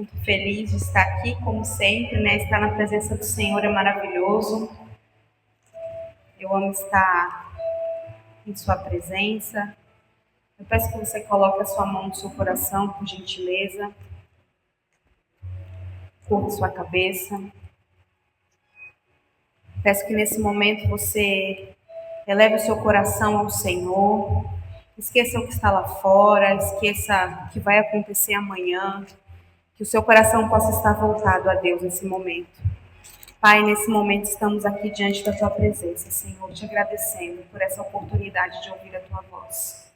Muito feliz de estar aqui, como sempre, né? Estar na presença do Senhor é maravilhoso. Eu amo estar em sua presença. Eu peço que você coloque a sua mão no seu coração, por gentileza. Curva sua cabeça. Peço que nesse momento você eleve o seu coração ao Senhor. Esqueça o que está lá fora, esqueça o que vai acontecer amanhã. Que o seu coração possa estar voltado a Deus nesse momento. Pai, nesse momento estamos aqui diante da Tua presença, Senhor, te agradecendo por essa oportunidade de ouvir a Tua voz.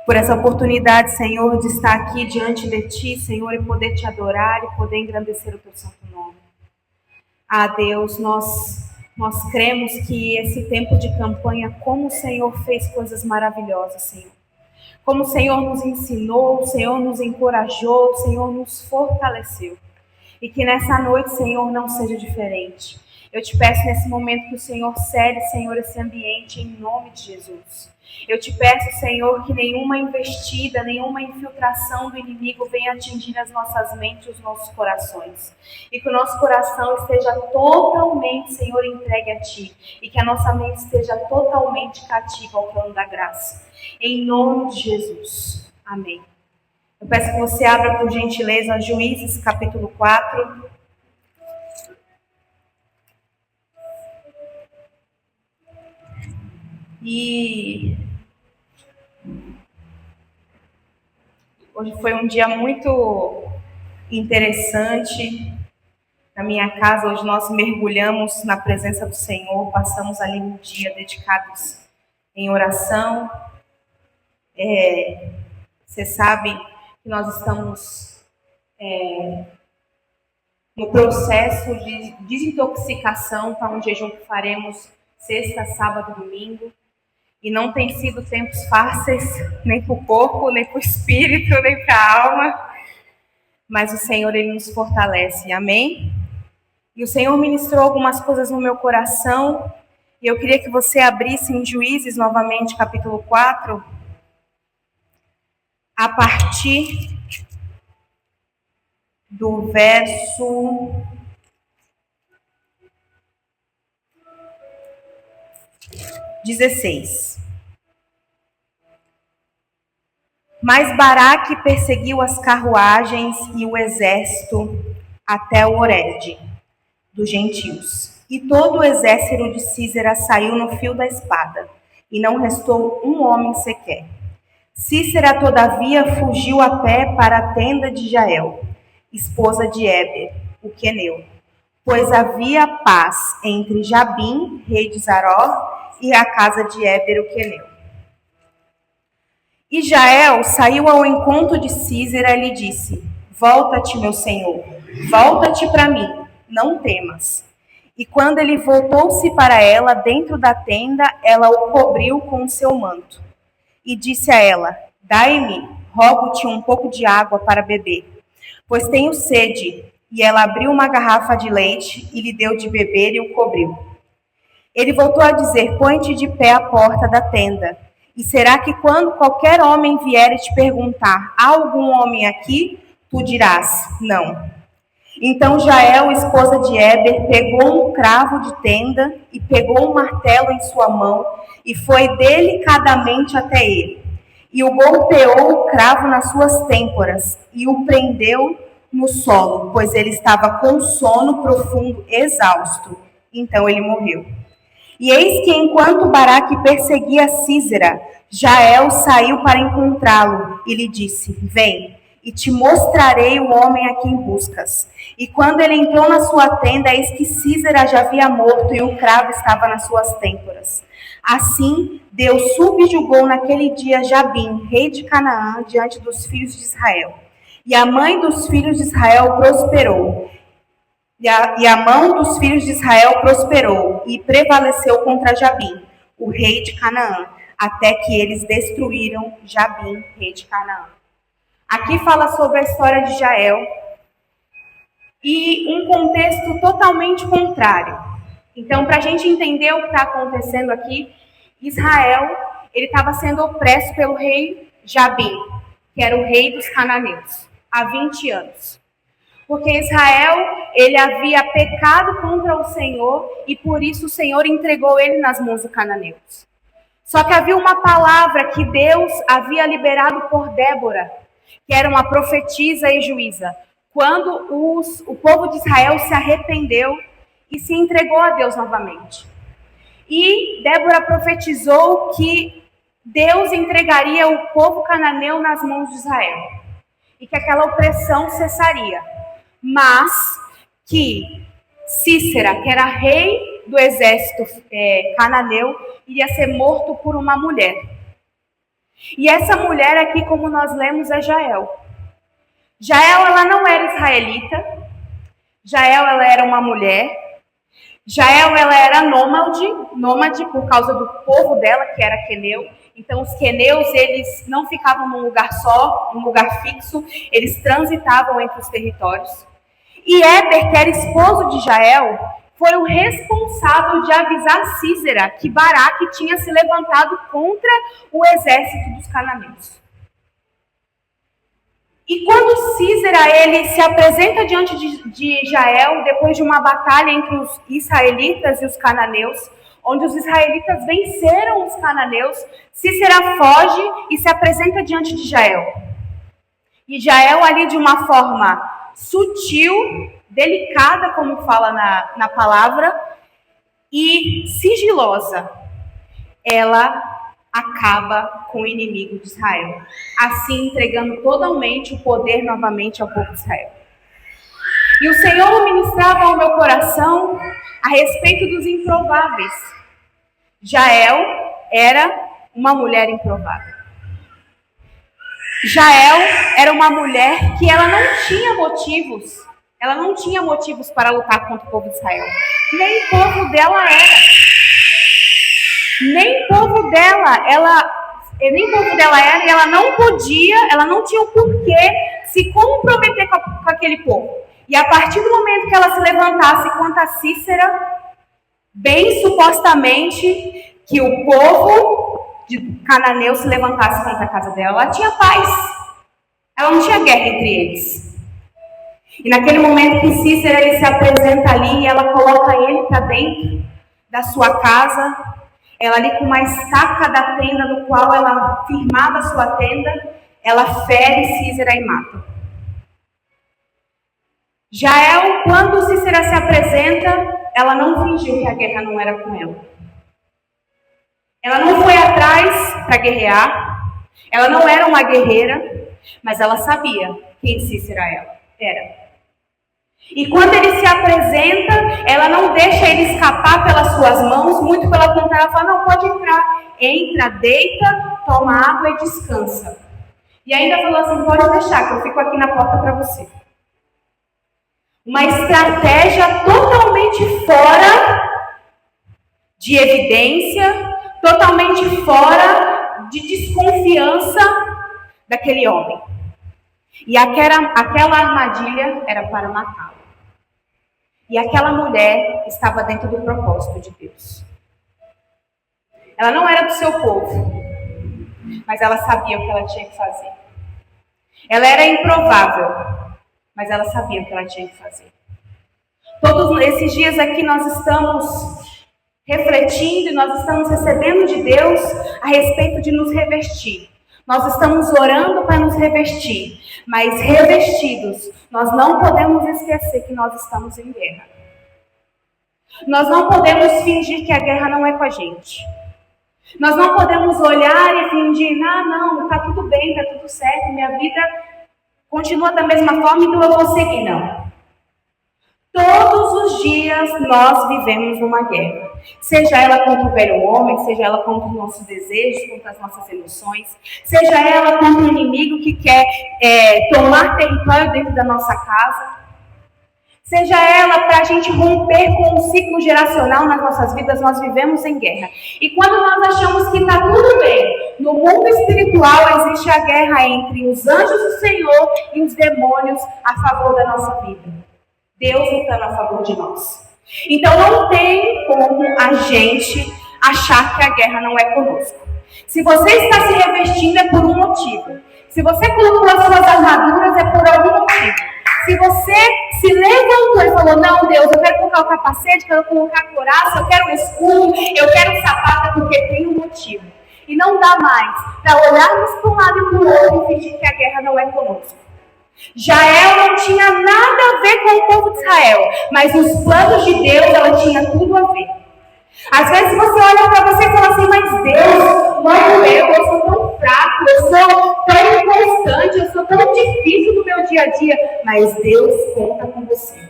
Por essa oportunidade, Senhor, de estar aqui diante de Ti, Senhor, e poder Te adorar e poder engrandecer o Teu santo nome. Ah, Deus, nós cremos que esse tempo de campanha, como o Senhor fez coisas maravilhosas, Senhor. Como o Senhor nos ensinou, o Senhor nos encorajou, o Senhor nos fortaleceu. E que nessa noite, Senhor, não seja diferente. Eu te peço nesse momento que o Senhor cede, Senhor, esse ambiente em nome de Jesus. Eu te peço, Senhor, que nenhuma investida, nenhuma infiltração do inimigo venha atingir as nossas mentes e os nossos corações. E que o nosso coração esteja totalmente, Senhor, entregue a Ti. E que a nossa mente esteja totalmente cativa ao plano da graça. Em nome de Jesus. Amém. Eu peço que você abra, por gentileza, Juízes, capítulo 4. E hoje foi um dia muito interessante. Na minha casa, hoje nós mergulhamos na presença do Senhor, passamos ali um dia dedicados em oração. Você sabe que nós estamos no processo de desintoxicação, para um jejum que faremos sexta, sábado e domingo. E não tem sido tempos fáceis, nem para o corpo, nem para o espírito, nem para a alma. Mas o Senhor, Ele nos fortalece, amém? E o Senhor ministrou algumas coisas no meu coração. E eu queria que você abrisse em Juízes, novamente, capítulo 4. A partir do verso 16. Mas Baraque perseguiu as carruagens e o exército até o Horede dos gentios. E todo o exército de Císera saiu no fio da espada, e não restou um homem sequer. Císera, todavia, fugiu a pé para a tenda de Jael, esposa de Éber, o queneu, pois havia paz entre Jabim, rei de Zaró, e a casa de Éber, o queneu. E Jael saiu ao encontro de Císera e lhe disse: Volta-te, meu senhor, volta-te para mim, não temas. E quando ele voltou-se para ela dentro da tenda, ela o cobriu com o seu manto. E disse a ela: Dai-me, rogo-te um pouco de água para beber, pois tenho sede. E ela abriu uma garrafa de leite e lhe deu de beber e o cobriu. Ele voltou a dizer: Põe-te de pé à porta da tenda. E será que quando qualquer homem vier e te perguntar: há algum homem aqui? Tu dirás: não. Então Jael, esposa de Éber, pegou um cravo de tenda e pegou um martelo em sua mão e foi delicadamente até ele. E o golpeou o cravo nas suas têmporas e o prendeu no solo, pois ele estava com sono profundo, exausto. Então ele morreu. E eis que enquanto Baraque perseguia Císera, Jael saiu para encontrá-lo e lhe disse: Vem, e te mostrarei o homem a quem buscas. E quando ele entrou na sua tenda, eis que Císera já havia morto e o cravo estava nas suas têmporas. Assim, Deus subjugou naquele dia Jabim, rei de Canaã, diante dos filhos de Israel. E a mãe dos filhos de Israel prosperou. E a mão dos filhos de Israel prosperou e prevaleceu contra Jabim, o rei de Canaã, até que eles destruíram Jabim, rei de Canaã. Aqui fala sobre a história de Jael e um contexto totalmente contrário. Então, para a gente entender o que está acontecendo aqui, Israel ele estava sendo opresso pelo rei Jabim, que era o rei dos cananeus, há 20 anos. Porque Israel, ele havia pecado contra o Senhor e por isso o Senhor entregou ele nas mãos dos cananeus. Só que havia uma palavra que Deus havia liberado por Débora, que era uma profetisa e juíza, quando o povo de Israel se arrependeu e se entregou a Deus novamente. E Débora profetizou que Deus entregaria o povo cananeu nas mãos de Israel e que aquela opressão cessaria, mas que Císera, que era rei do exército cananeu, iria ser morto por uma mulher. E essa mulher aqui, como nós lemos, é Jael. Jael, ela não era israelita. Jael, ela era uma mulher. Jael, ela era nômade por causa do povo dela, que era queneu. Então, os queneus, eles não ficavam num lugar só, num lugar fixo. Eles transitavam entre os territórios. E Éber, que era esposo de Jael, foi o responsável de avisar Císera que Baraque tinha se levantado contra o exército dos cananeus. E quando Císera ele se apresenta diante de Jael, depois de uma batalha entre os israelitas e os cananeus, onde os israelitas venceram os cananeus, Císera foge e se apresenta diante de Jael. E Jael ali de uma forma sutil, delicada, como fala na palavra, e sigilosa, ela acaba com o inimigo de Israel, assim entregando totalmente o poder novamente ao povo de Israel. E o Senhor ministrava ao meu coração a respeito dos improváveis. Jael era uma mulher improvável. Jael era uma mulher que ela não tinha motivos. Ela não tinha motivos para lutar contra o povo de Israel. Nem o povo dela era. Nem o povo dela era e ela não podia, ela não tinha o porquê se comprometer com aquele povo. E a partir do momento que ela se levantasse contra Císera, bem supostamente que o povo de cananeu se levantasse contra a casa dela, ela tinha paz. Ela não tinha guerra entre eles. E naquele momento que Císera ele se apresenta ali e ela coloca ele para dentro da sua casa, ela ali com uma estaca da tenda no qual ela firmava a sua tenda, ela fere Císera e mata. Jael, quando Císera se apresenta, ela não fingiu que a guerra não era com ela. Ela não foi atrás para guerrear, ela não era uma guerreira, mas ela sabia quem Císera era. E quando ele se apresenta, ela não deixa ele escapar pelas suas mãos, muito pelo contrário, ela fala, não, pode entrar. Entra, deita, toma água e descansa. E ainda falou assim, pode deixar, que eu fico aqui na porta para você. Uma estratégia totalmente fora de evidência, totalmente fora de desconfiança daquele homem. E aquela armadilha era para matá-lo. E aquela mulher estava dentro do propósito de Deus. Ela não era do seu povo, mas ela sabia o que ela tinha que fazer. Ela era improvável, mas ela sabia o que ela tinha que fazer. Todos esses dias aqui nós estamos refletindo e nós estamos recebendo de Deus a respeito de nos revestir. Nós estamos orando para nos revestir, mas revestidos, nós não podemos esquecer que nós estamos em guerra. Nós não podemos fingir que a guerra não é com a gente. Nós não podemos olhar e fingir, não, está tudo bem, está tudo certo, minha vida continua da mesma forma, então eu vou seguir. Não. Todos os dias nós vivemos numa guerra. Seja ela contra o velho homem, seja ela contra os nossos desejos, contra as nossas emoções, seja ela contra o inimigo que quer tomar território dentro da nossa casa, seja ela para a gente romper com um ciclo geracional nas nossas vidas, nós vivemos em guerra. E quando nós achamos que está tudo bem, no mundo espiritual existe a guerra entre os anjos do Senhor e os demônios a favor da nossa vida. Deus lutando a favor de nós. Então não tem como a gente achar que a guerra não é conosco. Se você está se revestindo é por um motivo. Se você colocou as suas armaduras é por algum motivo. Se você se levantou e falou, não, Deus, eu quero colocar o capacete, quero colocar a couraça, eu quero o escudo, eu quero o sapato, porque tem um motivo. E não dá mais para olharmos para um lado e para o outro e fingir que a guerra não é conosco. Jael não tinha nada a ver com o povo de Israel, mas os planos de Deus, ela tinha tudo a ver. Às vezes você olha para você e fala assim, mas Deus, logo eu sou tão fraco, eu sou tão inconstante, eu sou tão difícil no meu dia a dia, mas Deus conta com você.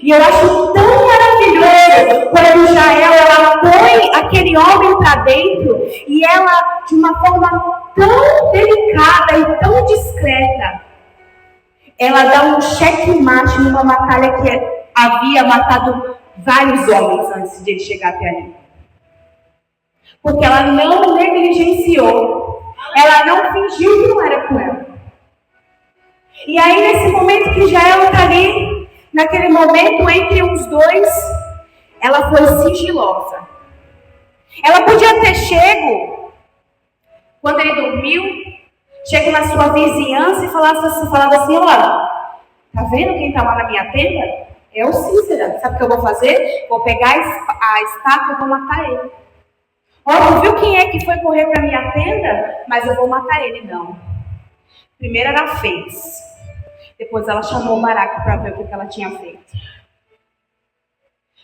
E eu acho tão maravilhoso quando Jael, ela põe aquele homem para dentro e ela, de uma forma tão delicada e tão discreta, ela dá um checkmate numa batalha que havia matado vários homens antes de ele chegar até ali. Porque ela não negligenciou, ela não fingiu que não era com ela. E aí, nesse momento que Jael está ali, naquele momento entre os dois, ela foi sigilosa. Ela podia ter chego, quando ele dormiu, chego na sua vizinhança e falado assim, olha, tá vendo quem está lá na minha tenda? É o Cícera. Sabe o que eu vou fazer? Vou pegar a estaca e vou matar ele. Olha, tu viu quem é que foi correr para minha tenda? Mas eu vou matar ele. Não. Primeiro ela fez. Depois ela chamou o Baraque para ver o que ela tinha feito.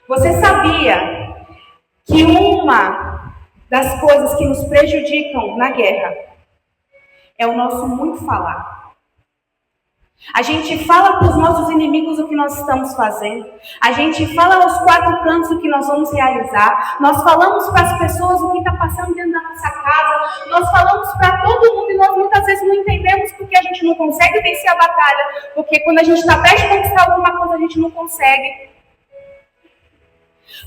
Você sabia que uma das coisas que nos prejudicam na guerra é o nosso muito falar? A gente fala para os nossos inimigos o que nós estamos fazendo. A gente fala aos quatro cantos o que nós vamos realizar. Nós falamos para as pessoas o que está passando dentro da nossa casa. Nós falamos para todo mundo e nós muitas vezes não entendemos porque a gente não consegue vencer a batalha. Porque quando a gente está prestes a conquistar alguma coisa, a gente não consegue.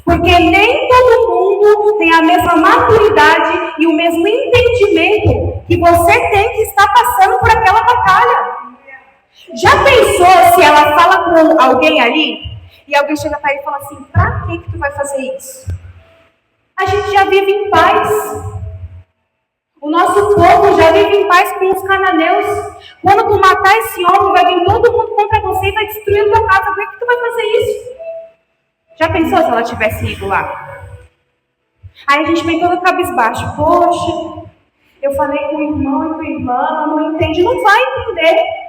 Porque nem todo mundo tem a mesma maturidade e o mesmo entendimento que você tem que estar passando por aquela batalha. Já pensou se ela fala com alguém ali e alguém chega para ele e fala assim, pra que tu vai fazer isso? A gente já vive em paz. O nosso povo já vive em paz com os cananeus. Quando tu matar esse homem, vai vir todo mundo contra você e vai destruir a tua casa. Por que tu vai fazer isso? Já pensou se ela tivesse ido lá? Aí a gente vem todo cabisbaixo. Poxa, eu falei com o irmão e com a irmã, ela não entende. Não vai entender.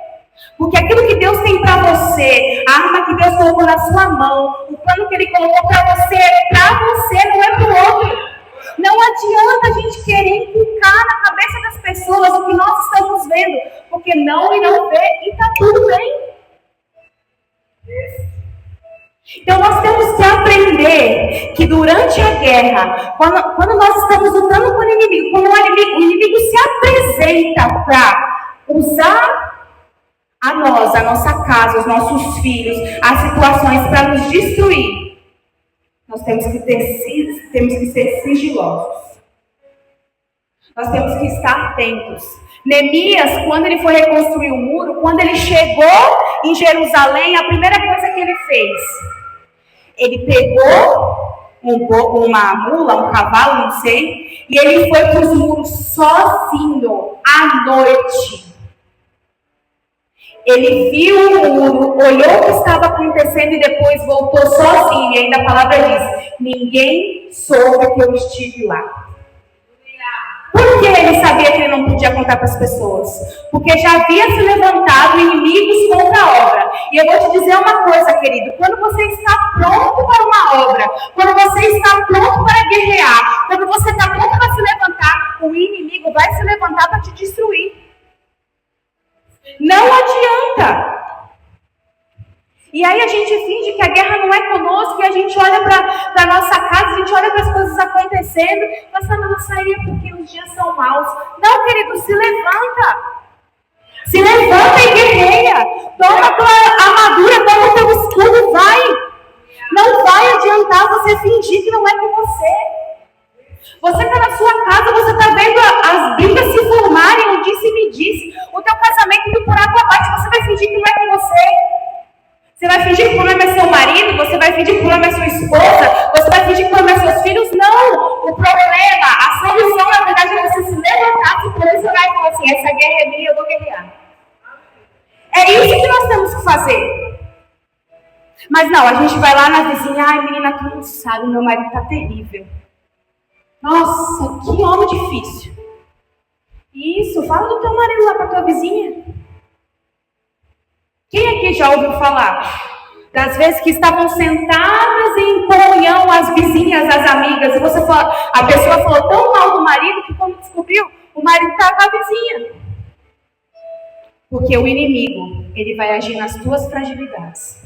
Porque aquilo que Deus tem para você, a arma que Deus colocou na sua mão, o plano que Ele colocou para você é para você, não é para o outro. Não adianta a gente querer inculcar na cabeça das pessoas o que nós estamos vendo, porque não irão ver e está tudo bem. Então nós temos que aprender que durante a guerra, quando nós estamos lutando com o inimigo, quando o inimigo se apresenta para usar a nós, a nossa casa, os nossos filhos, as situações para nos destruir, nós temos que ser sigilosos. Nós temos que estar atentos. Neemias, quando ele foi reconstruir o muro, quando ele chegou em Jerusalém, a primeira coisa que ele fez, ele pegou uma mula, um cavalo, não sei, e ele foi para os muros sozinho, à noite. Ele viu o muro, olhou o que estava acontecendo e depois voltou sozinho. E ainda a palavra diz, ninguém soube que eu estive lá. Por que ele sabia que ele não podia contar para as pessoas? Porque já havia se levantado inimigos contra a obra. E eu vou te dizer uma coisa, querido. Quando você está pronto para uma obra, quando você está pronto para guerrear, quando você está pronto para se levantar, o inimigo vai se levantar para te destruir. Não adianta. E aí a gente finge que a guerra não é conosco, e a gente olha para a nossa casa, a gente olha para as coisas acontecendo, nossa, não saía porque os dias são maus. Não, querido, se levanta. Se levanta e guerreia. Toma a tua armadura, toma o teu escudo, vai. Não vai adiantar você fingir que não é com você. Você está na sua casa, você está vendo as brigas se formarem, o disse-me-disse. O teu casamento indo por água abaixo, você vai fingir que não é com você. Você vai fingir que o problema é seu marido, você vai fingir que o problema é sua esposa, você vai fingir que o problema é seus filhos. Não! O problema, a solução, na verdade, é você se levantar, se posicionar e falar assim, essa guerra é minha, eu vou guerrear. É isso que nós temos que fazer. Mas não, a gente vai lá na vizinha, ai menina, tu não sabe, meu marido tá terrível. Nossa, que homem difícil. Isso, fala do teu marido lá pra tua vizinha. Quem aqui já ouviu falar das vezes que estavam sentadas em comunhão as vizinhas, as amigas, e a pessoa falou tão mal do marido que quando descobriu, o marido estava com a vizinha. Porque o inimigo, ele vai agir nas tuas fragilidades.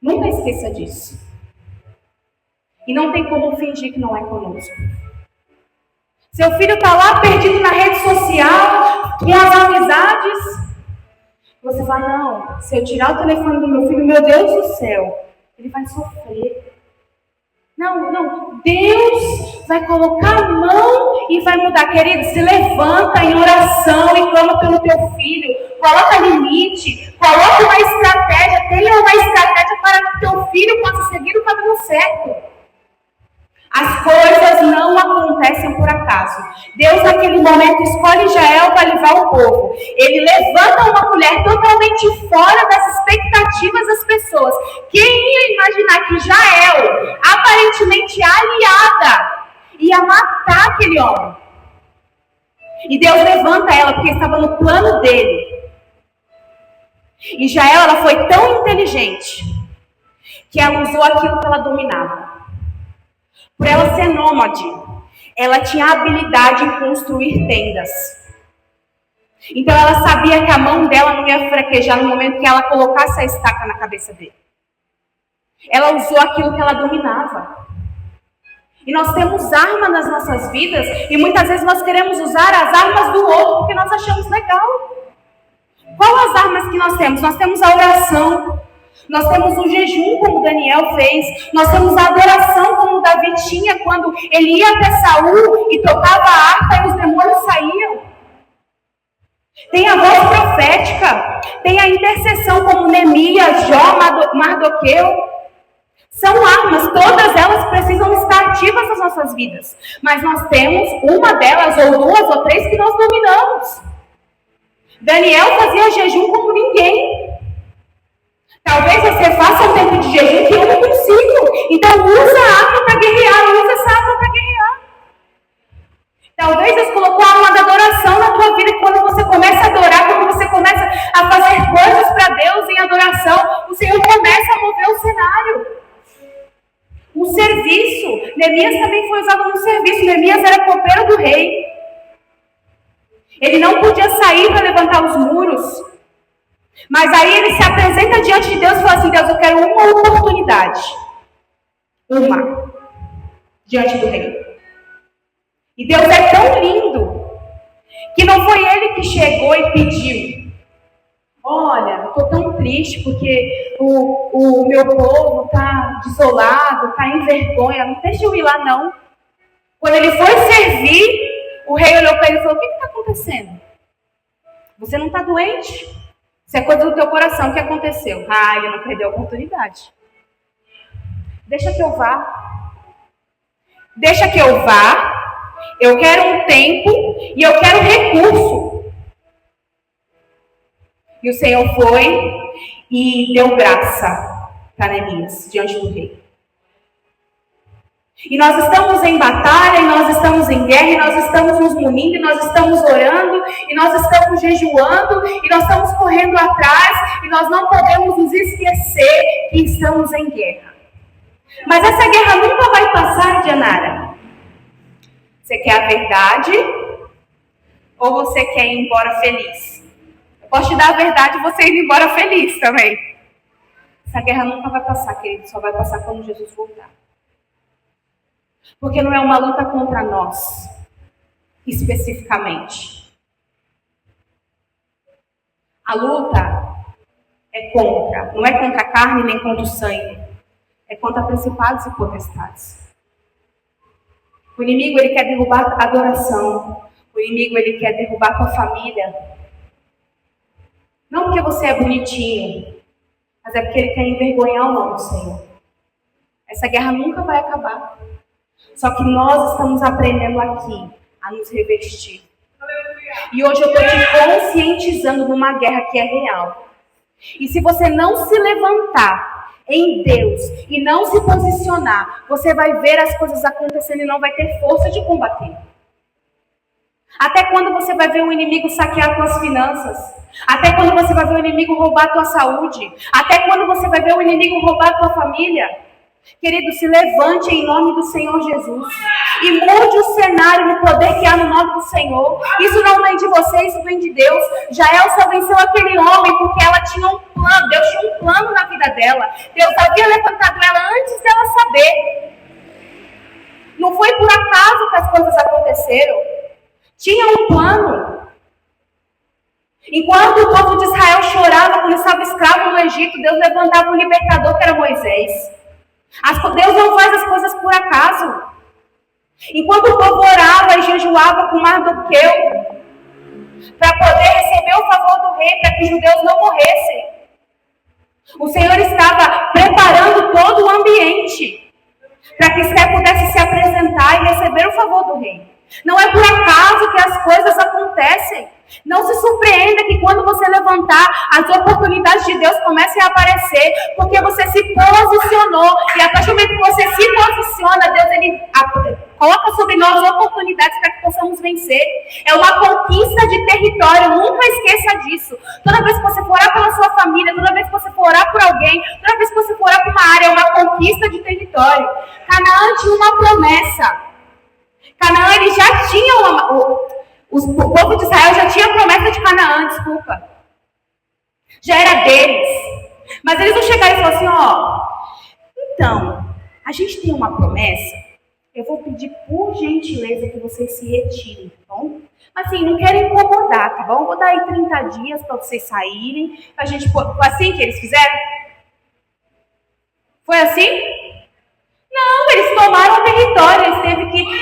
Nunca esqueça disso. E não tem como fingir que não é conosco. Seu filho está lá perdido na rede social, com as amizades. Você fala, não, se eu tirar o telefone do meu filho, meu Deus do céu, ele vai sofrer. Não, Deus vai colocar a mão e vai mudar. Querido, se levanta em oração e clama pelo teu filho. Coloca limite, coloca uma estratégia, tenha uma estratégia para que teu filho possa seguir o caminho certo. As coisas não acontecem por acaso. Deus, naquele momento, escolhe Jael para levar o povo. Ele levanta uma mulher totalmente fora das expectativas das pessoas. Quem ia imaginar que Jael, aparentemente aliada, ia matar aquele homem? E Deus levanta ela, porque estava no plano dele. E Jael, ela foi tão inteligente, que ela usou aquilo que ela dominava. Por ela ser nômade, ela tinha habilidade em construir tendas. Então ela sabia que a mão dela não ia fraquejar no momento que ela colocasse a estaca na cabeça dele. Ela usou aquilo que ela dominava. E nós temos armas nas nossas vidas e muitas vezes nós queremos usar as armas do outro porque nós achamos legal. Qual as armas que nós temos? Nós temos a oração. Nós temos o jejum, como Daniel fez. Nós temos a adoração, como Davi tinha, quando ele ia até Saul e tocava a harpa e os demônios saíam. Tem a voz profética. Tem a intercessão, como Neemias, Jó, Mardoqueu. São armas, todas elas precisam estar ativas nas nossas vidas. Mas nós temos uma delas, ou duas, ou três, que nós dominamos. Daniel fazia jejum como ninguém. Talvez você faça um tempo de jejum que eu não consigo. Então usa a arma para guerrear, usa essa arma para guerrear. Talvez Deus colocou a arma da adoração na tua vida, e quando você começa a adorar, quando você começa a fazer coisas para Deus em adoração, o Senhor começa a mover o cenário. O serviço. Neemias também foi usado no serviço. Neemias era copeiro do rei. Ele não podia sair para levantar os muros. Mas aí ele se apresenta diante de Deus e fala assim, Deus, eu quero uma oportunidade. Uma. Diante do rei. E Deus é tão lindo, que não foi ele que chegou e pediu. Olha, estou tão triste porque o meu povo está desolado, está em vergonha, não deixa eu ir lá não. Quando ele foi servir, o rei olhou para ele e falou, o que está acontecendo? Você não está doente? Isso é coisa do teu coração. O que aconteceu? Ah, ele não perdeu a oportunidade. Deixa que eu vá. Deixa que eu vá. Eu quero um tempo e eu quero recurso. E o Senhor foi e deu graça para Neemias diante do rei. E nós estamos em batalha, e nós estamos em guerra, e nós estamos nos munindo, e nós estamos orando, e nós estamos jejuando, e nós estamos correndo atrás, e nós não podemos nos esquecer que estamos em guerra. Mas essa guerra nunca vai passar, Dianara. Você quer a verdade? Ou você quer ir embora feliz? Eu posso te dar a verdade e você ir embora feliz também. Essa guerra nunca vai passar, querido. Só vai passar quando Jesus voltar. Porque não é uma luta contra nós, especificamente. A luta é contra, não é contra a carne nem contra o sangue. É contra principados e potestades. O inimigo, ele quer derrubar a adoração. O inimigo, ele quer derrubar a tua família. Não porque você é bonitinho, mas é porque ele quer envergonhar o nome do Senhor. Essa guerra nunca vai acabar. Só que nós estamos aprendendo aqui a nos revestir. E hoje eu estou te conscientizando numa guerra que é real. E se você não se levantar em Deus e não se posicionar, você vai ver as coisas acontecendo e não vai ter força de combater. Até quando você vai ver o inimigo saquear suas finanças? Até quando você vai ver o inimigo roubar a tua saúde? Até quando você vai ver o inimigo roubar a tua família? Querido, se levante em nome do Senhor Jesus e mude o cenário no poder que há no nome do Senhor. Isso não vem de você, isso vem de Deus. Jael só venceu aquele homem porque ela tinha um plano. Deus tinha um plano na vida dela. Deus havia levantado ela antes dela saber. Não foi por acaso que as coisas aconteceram. Tinha um plano. Enquanto o povo de Israel chorava quando estava escravo no Egito, Deus levantava um libertador que era Moisés. Deus não faz as coisas por acaso. Enquanto o povo orava e jejuava com Mardoqueu para poder receber o favor do rei, para que os judeus não morressem, o Senhor estava preparando todo o ambiente para que Esther pudesse se apresentar e receber o favor do rei. Não é por acaso que as coisas acontecem. Não se surpreenda que quando você levantar, as oportunidades de Deus comecem a aparecer, porque você se posicionou. E a partir do momento que você se posiciona, Deus ele coloca sobre nós oportunidades para que possamos vencer. É uma conquista de território, nunca esqueça disso. Toda vez que você for orar pela sua família, toda vez que você for orar por alguém, toda vez que você for orar por uma área, é uma conquista de território. Canaã tinha uma promessa. Canaã, ele já tinha o povo de Israel já tinha a promessa de Canaã, desculpa. Já era deles. Mas eles não chegaram e falaram assim, então, a gente tem uma promessa, eu vou pedir por gentileza que vocês se retirem, tá bom? Mas assim, não quero incomodar, tá bom? Vou dar aí 30 dias para vocês saírem, pra gente... Foi assim que eles fizeram? Foi assim? Não, eles tomaram o território,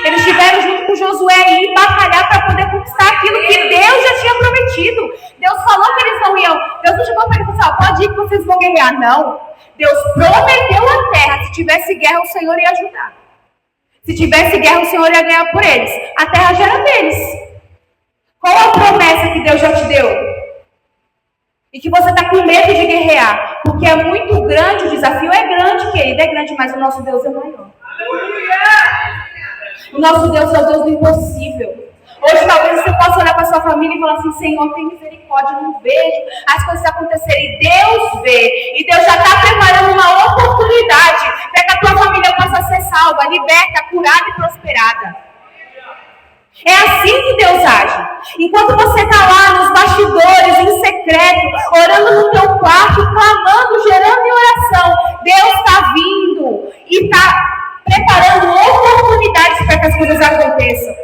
eles tiveram junto com Josué aí batalhar para poder conquistar aquilo que Deus já tinha prometido. Deus falou que eles não iam. Deus não chegou para eles e falou, pode ir que vocês vão guerrear. Não. Deus prometeu a terra. Se tivesse guerra, o Senhor ia ajudar. Se tivesse guerra, o Senhor ia ganhar por eles. A terra já era deles. Qual a promessa que Deus já te deu? E que você está com medo de guerrear, porque é muito grande, o desafio é grande, querido, é grande, mas o nosso Deus é maior. O nosso Deus é o Deus do impossível. Hoje talvez você possa olhar para a sua família e falar assim, Senhor, tem misericórdia, eu não vejo as coisas acontecerem. Deus vê, e Deus já está preparando uma oportunidade para que a tua família possa ser salva, liberta, curada e prosperada. É assim que Deus age. Enquanto você está lá nos bastidores, em secreto, orando no teu quarto, clamando, gerando em oração, Deus está vindo e está preparando oportunidades para que as coisas aconteçam.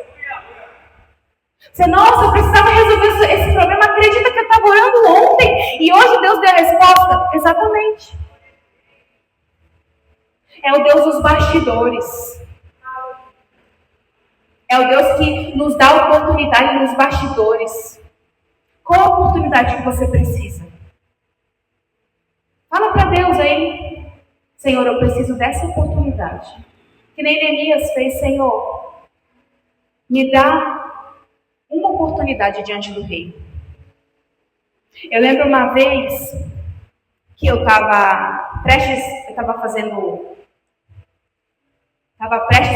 Você, nossa, eu precisava resolver esse problema. Acredita que eu estava orando ontem e hoje Deus deu a resposta? Exatamente. É o Deus dos bastidores. É o Deus que nos dá oportunidade nos bastidores. Qual a oportunidade que você precisa? Fala para Deus aí. Senhor, eu preciso dessa oportunidade. Que nem Neemias fez, Senhor. Me dá uma oportunidade diante do rei. Eu lembro uma vez que eu estava prestes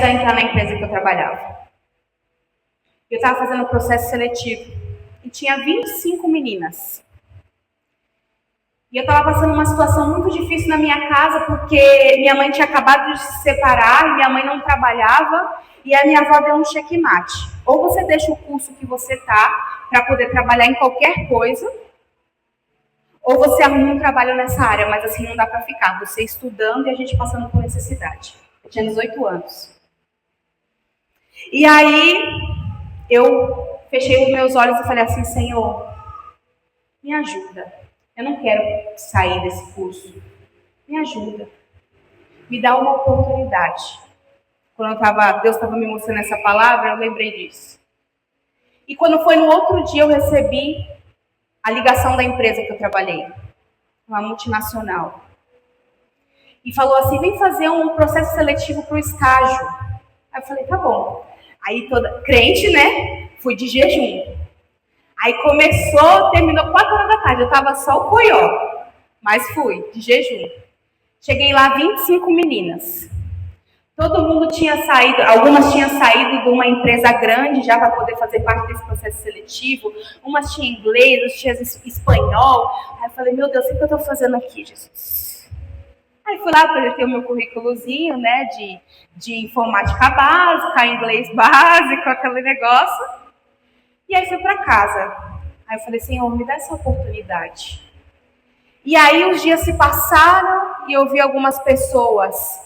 a entrar na empresa que eu trabalhava. Eu estava fazendo um processo seletivo e tinha 25 meninas. E eu estava passando uma situação muito difícil na minha casa, porque minha mãe tinha acabado de se separar, e minha mãe não trabalhava, e a minha avó deu um checkmate. Ou você deixa o curso que você está para poder trabalhar em qualquer coisa, ou você arruma um trabalho nessa área, mas assim não dá para ficar. Você estudando e a gente passando por necessidade. Eu tinha 18 anos. E aí... eu fechei os meus olhos e falei assim, Senhor, me ajuda. Eu não quero sair desse curso. Me ajuda. Me dá uma oportunidade. Quando Deus estava me mostrando essa palavra, eu lembrei disso. E quando foi no outro dia, eu recebi a ligação da empresa que eu trabalhei. Uma multinacional. E falou assim, vem fazer um processo seletivo para o estágio. Aí eu falei, tá bom. Aí toda crente, né? Fui de jejum. Aí começou, terminou 4 horas da tarde. Eu tava só o coió, mas fui, de jejum. Cheguei lá, 25 meninas. Todo mundo tinha saído, algumas tinham saído de uma empresa grande já para poder fazer parte desse processo seletivo. Umas tinham inglês, outras tinham espanhol. Aí eu falei, meu Deus, o que eu estou fazendo aqui, Jesus? Aí fui lá, apresentei o meu currículozinho, né, de informática básica, inglês básico, aquele negócio. E aí fui para casa. Aí eu falei, Senhor, me dá essa oportunidade. E aí os dias se passaram e eu vi algumas pessoas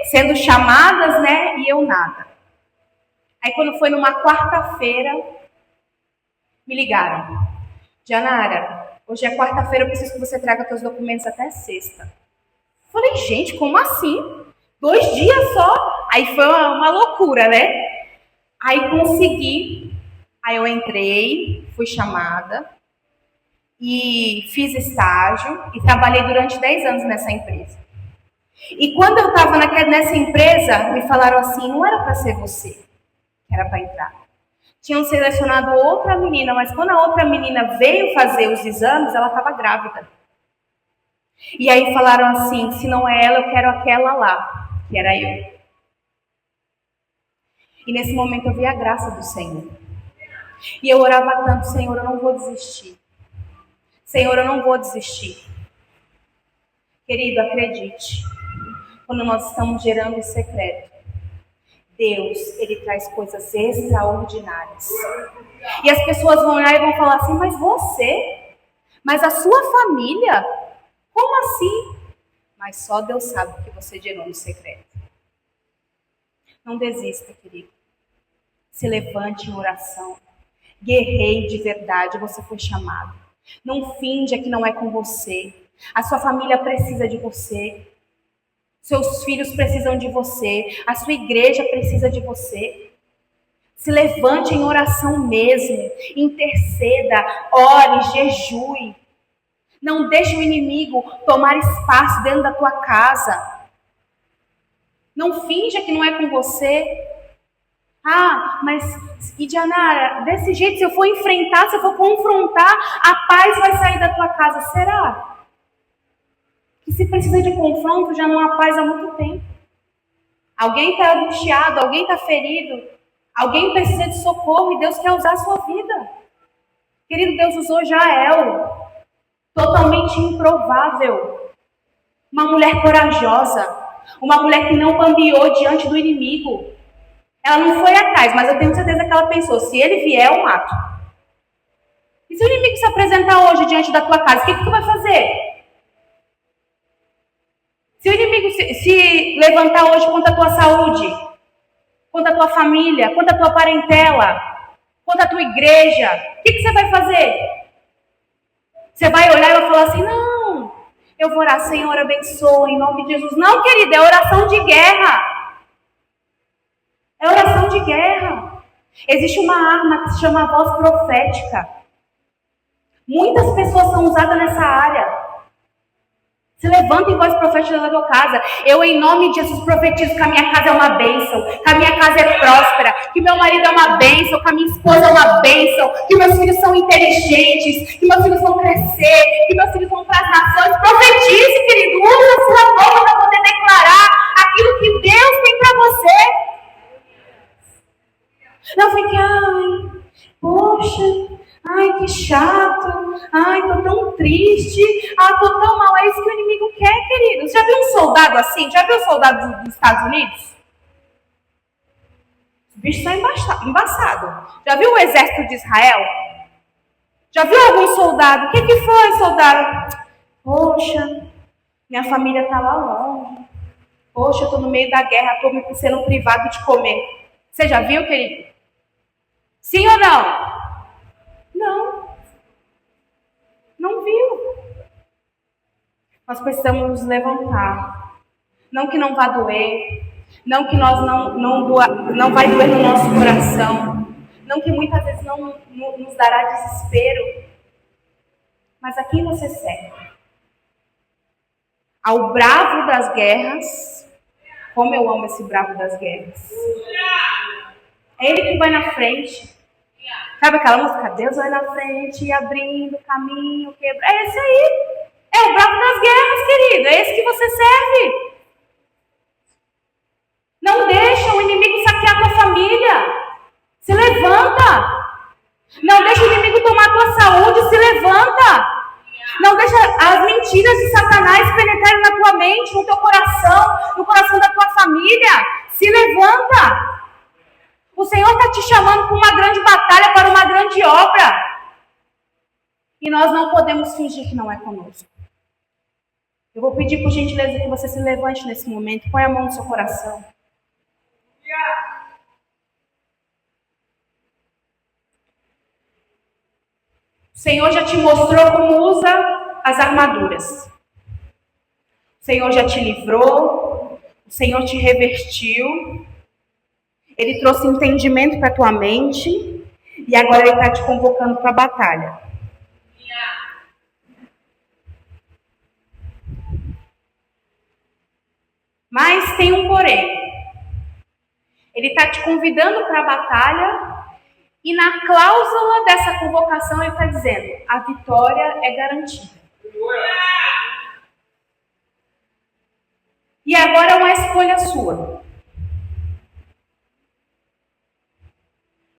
sendo chamadas, né, e eu nada. Aí quando foi numa quarta-feira, me ligaram. Janara, hoje é quarta-feira, eu preciso que você traga seus documentos até sexta. Falei, gente, como assim? 2 dias só? Aí foi uma loucura, né? Aí consegui, aí eu entrei, fui chamada e fiz estágio e trabalhei durante 10 anos nessa empresa. E quando eu estava nessa empresa, me falaram assim, não era para ser você que era para entrar. Tinham selecionado outra menina, mas quando a outra menina veio fazer os exames, ela estava grávida. E aí falaram assim, se não é ela, eu quero aquela lá, que era eu. E nesse momento eu vi a graça do Senhor. E eu orava tanto, Senhor, eu não vou desistir. Senhor, eu não vou desistir. Querido, acredite. Quando nós estamos gerando em secreto, Deus, Ele traz coisas extraordinárias. E as pessoas vão olhar e vão falar assim, mas você? Mas a sua família? Como assim? Mas só Deus sabe o que você gerou no secreto. Não desista, querido. Se levante em oração. Guerreie de verdade, você foi chamado. Não finja que não é com você. A sua família precisa de você. Seus filhos precisam de você. A sua igreja precisa de você. Se levante em oração mesmo. Interceda, ore, jejue. Não deixe o inimigo tomar espaço dentro da tua casa. Não finja que não é com você. Ah, mas, Janara, desse jeito, se eu for enfrentar, se eu for confrontar, a paz vai sair da tua casa. Será? Que se precisa de confronto, já não há paz há muito tempo. Alguém está angustiado, alguém está ferido, alguém precisa de socorro e Deus quer usar a sua vida. Querido, Deus usou Jael, totalmente improvável. Uma mulher corajosa, uma mulher que não bambeou diante do inimigo. Ela não foi atrás, mas eu tenho certeza que ela pensou, se ele vier, eu mato. E se o inimigo se apresentar hoje diante da tua casa, o que tu vai fazer? Se o inimigo se levantar hoje contra a tua saúde, contra a tua família, contra a tua parentela, contra a tua igreja, o que você vai fazer? Você vai olhar e vai falar assim, não, eu vou orar, Senhor, abençoa, em nome de Jesus. Não, querida, é oração de guerra. É oração de guerra. Existe uma arma que se chama voz profética. Muitas pessoas são usadas nessa área. Se levanta em voz profética da tua casa. Eu, em nome de Jesus, profetizo que a minha casa é uma bênção, que a minha casa é próspera, que meu marido é uma bênção, que a minha esposa é uma bênção, que meus filhos são inteligentes, que meus filhos vão crescer, que meus filhos vão para as nações. Profetize, querido. Use a sua boca para poder declarar aquilo que Deus tem para você. Não fique, ai, poxa, ai, que chato, ai, tô tão triste, tô tão mal. É isso que o inimigo quer, querido. Já viu um soldado assim? Já viu um soldado dos Estados Unidos? O bicho está embaçado. Já viu o exército de Israel? Já viu algum soldado? O que foi, soldado? Poxa, minha família tá lá longe. Poxa, eu tô no meio da guerra, tô me sendo privado de comer. Você já viu, querido? Sim ou não? Não. Não viu. Nós precisamos nos levantar. Não que não vá doer. Não que nós não vai doer no nosso coração. Não que muitas vezes não nos dará desespero. Mas a quem você serve? Ao bravo das guerras. Como eu amo esse bravo das guerras. É ele que vai na frente. Sabe aquela música? Deus vai na frente, abrindo caminho, quebra. É esse aí. É o bravo das guerras, querido. É esse que você serve. Não deixa o inimigo saquear a tua família. Se levanta. Não deixa o inimigo tomar a tua saúde. Se levanta. Não deixa as mentiras de Satanás penetrarem na tua mente, no teu coração, no coração da tua família. Se levanta. O Senhor está te chamando para uma grande batalha, para uma grande obra. E nós não podemos fingir que não é conosco. Eu vou pedir por gentileza que você se levante nesse momento. Põe a mão no seu coração. O Senhor já te mostrou como usa as armaduras. O Senhor já te livrou. O Senhor te revertiu. Ele trouxe entendimento para a tua mente. E agora Ele está te convocando para a batalha. Mas tem um porém. Ele está te convidando para a batalha. E na cláusula dessa convocação ele está dizendo: a vitória é garantida. E agora é uma escolha sua.